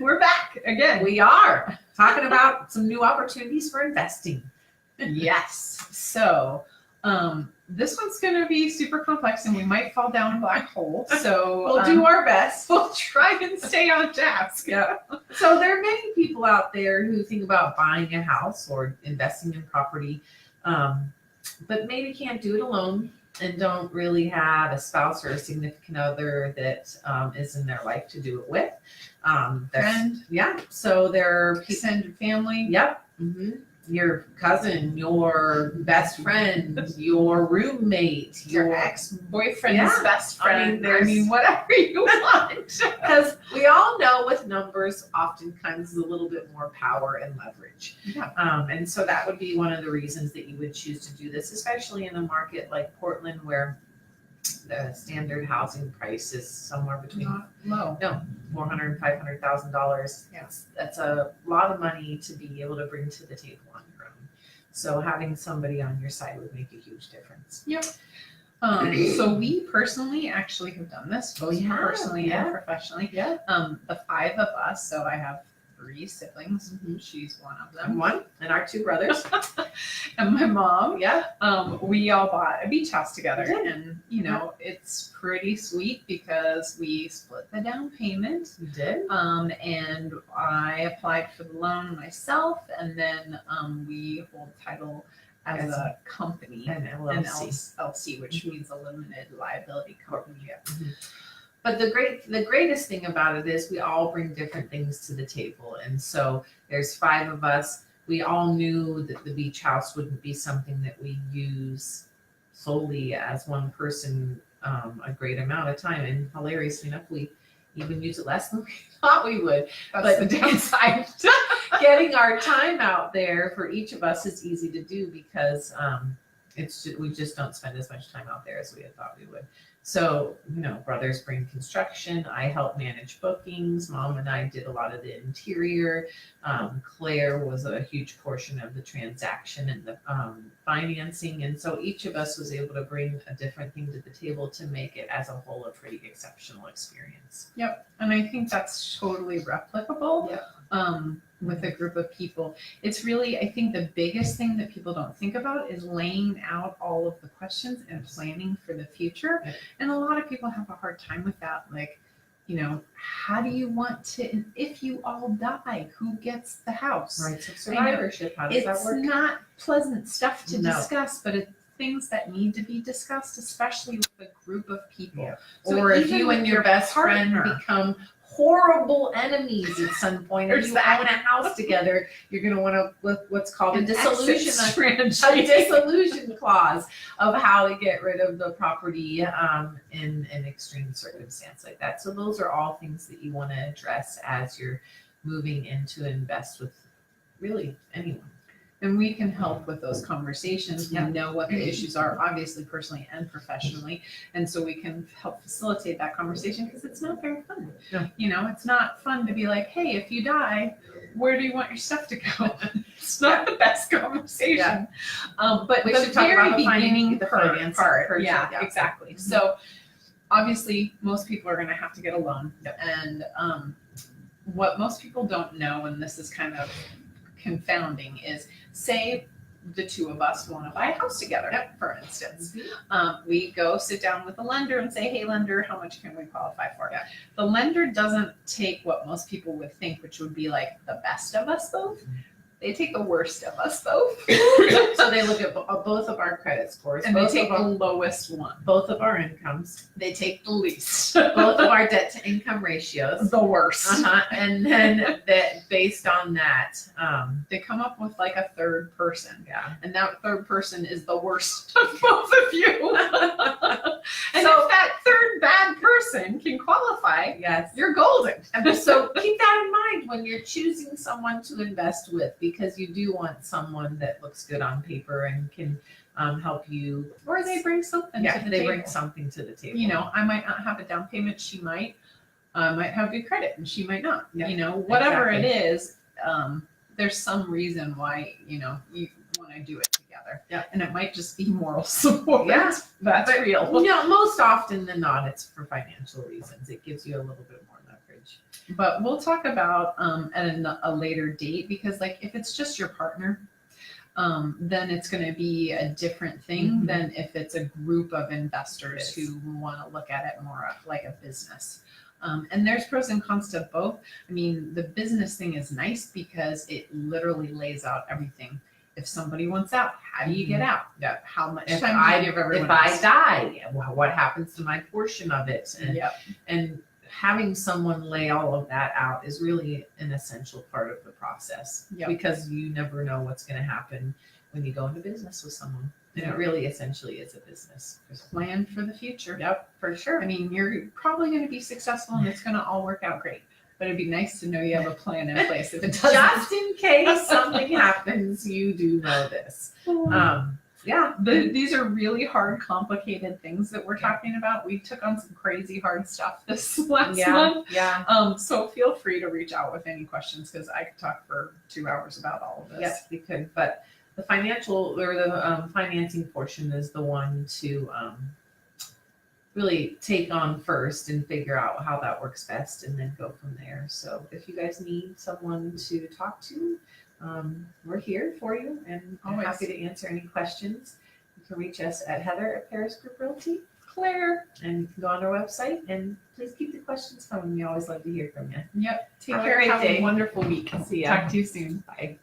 We're back again. We are talking about some new opportunities for investing. Yes. So, this one's going to be super complex and we might fall down a black hole. So We'll do our best. We'll try and stay on task. Yeah. So there are many people out there who think about buying a house or investing in property, but maybe can't do it alone and don't really have a spouse or a significant other that is in their life to do it with. Friend. Yeah. So there are Extended family. Yep. Mm-hmm. Your cousin, your best friend, your roommate, Your ex-boyfriend's Yeah. best friend. I mean, whatever you want. because we all know with numbers often comes a little bit more power and leverage. Yeah. And so that would be one of the reasons that you would choose to do this, especially in a market like Portland where the standard housing price is somewhere between Not low. $400,000 and $500,000. Yeah. That's a lot of money to be able to bring to the table on your own. So having somebody on your side would make a huge difference. Yep. So we personally actually have done this, both We have, personally yeah. and professionally. Yeah. The five of us, so I have 3 siblings. Mhm. She's one of I'm them. one, and our 2 brothers. And my mom. Yeah. We all bought a beach house together, We did. and it's pretty sweet because we split the down payment. You did? And I applied for the loan myself, and then we hold title as a company, An an LLC. LLC, which means a limited liability company. But the greatest thing about it is we all bring different things to the table. And so there's 5 of us. We all knew that the beach house wouldn't be something that we use solely as one person a great amount of time. And hilariously enough, we even use it less than we thought we would. That's But the downside. Getting our time out there for each of us is easy to do because we just don't spend as much time out there as we had thought we would. So, brothers bring construction. I help manage bookings. Mom and I did a lot of the interior. Claire was a huge portion of the transaction and the financing. And so each of us was able to bring a different thing to the table to make it as a whole a pretty exceptional experience. Yep. And I think that's totally replicable. Yep. With a group of people. It's really, I think the biggest thing that people don't think about is laying out all of the questions and planning for the future. Yep. And a lot of people have a hard time with that. Like, how do you want to, if you all die, who gets the house? Rights of survivorship. How does that It's work? not pleasant stuff to No. discuss, but it's things that need to be discussed, especially with a group of people. Yeah. So Or if even you with and your best friend partner- become horrible enemies at some point, or There's you that. own a house together, you're going to want to what's called a An dissolution, exit a dissolution clause of how to get rid of the property in an extreme circumstance like that. So those are all things that you want to address as you're moving in to invest with really anyone. And we can help with those conversations. Yeah. We know what the issues are, obviously, personally and professionally. And so we can help facilitate that conversation because it's not very fun. No. It's not fun to be like, hey, if you die, where do you want your stuff to go? It's not the best conversation. Yeah. But We the should talk very about the beginning financing part. part. Yeah, Yeah. exactly. Mhm. So obviously, most people are going to have to get a loan. Yep. And what most people don't know, and this is kind of confounding, is say the 2 of us want to buy a house together, for instance. We go sit down with the lender and say, hey, lender, how much can we qualify for? Yeah. The lender doesn't take what most people would think, which would be like the best of us both. They take the worst of us both. So they look at both of our credit scores, And they both take of the our, lowest one. both of our incomes, They take the least. both of our debt to income ratios. The worst. And then that based on that, They come up with like a third person. yeah. And that third person is the worst of both of you. And So- if that third bad person can qualify, Yes. you're golden. And so keep that in mind when you're choosing someone to invest with, because you do want someone that looks good on paper and can help you. Or they bring something Yeah, to the they table. bring something to the table. I might not have a down payment. She might. I might have good credit and she might not. Yeah, Whatever exactly. it is, there's some reason why, you want to do it together. Yeah. And it might just be moral support. Yeah. That's real. Most often than not, it's for financial reasons. It gives you a little bit more leverage. average. But we'll talk about at a later date, because like if it's just your partner, then it's going to be a different thing than if it's a group of investors who want to look at it more like a business. And there's pros and cons to both. I mean, the business thing is nice because it literally lays out everything. If somebody wants out, how do you get out? Yeah. How much If time do you give everyone if else? I die, what happens to my portion of it? And, Yep. and having someone lay all of that out is really an essential part of the process, Yep. because you never know what's going to happen when you go into business with someone. And it really essentially is a business. Plan for the future. Yep, for sure. I mean, you're probably going to be successful and it's going to all work out great. But it'd be nice to know you have a plan in place if it doesn't. Just in case something happens, you do know this. Yeah. These are really hard, complicated things that we're talking about. We took on some crazy hard stuff this last month. Yeah. So feel free to reach out with any questions, because I could talk for 2 hours about all of this. Yes, we could. But the financial or the financing portion is the one to really take on first and figure out how that works best, and then go from there. So if you guys need someone to talk to, we're here for you, and I'm Always. happy to answer any questions. You can reach us at Heather at Paris Group Realty, Claire. and you can go on our website, and please keep the questions coming. We always love to hear from you. Yep. Take Have a care. great Have day. a wonderful week. See ya. Talk to you soon. Bye.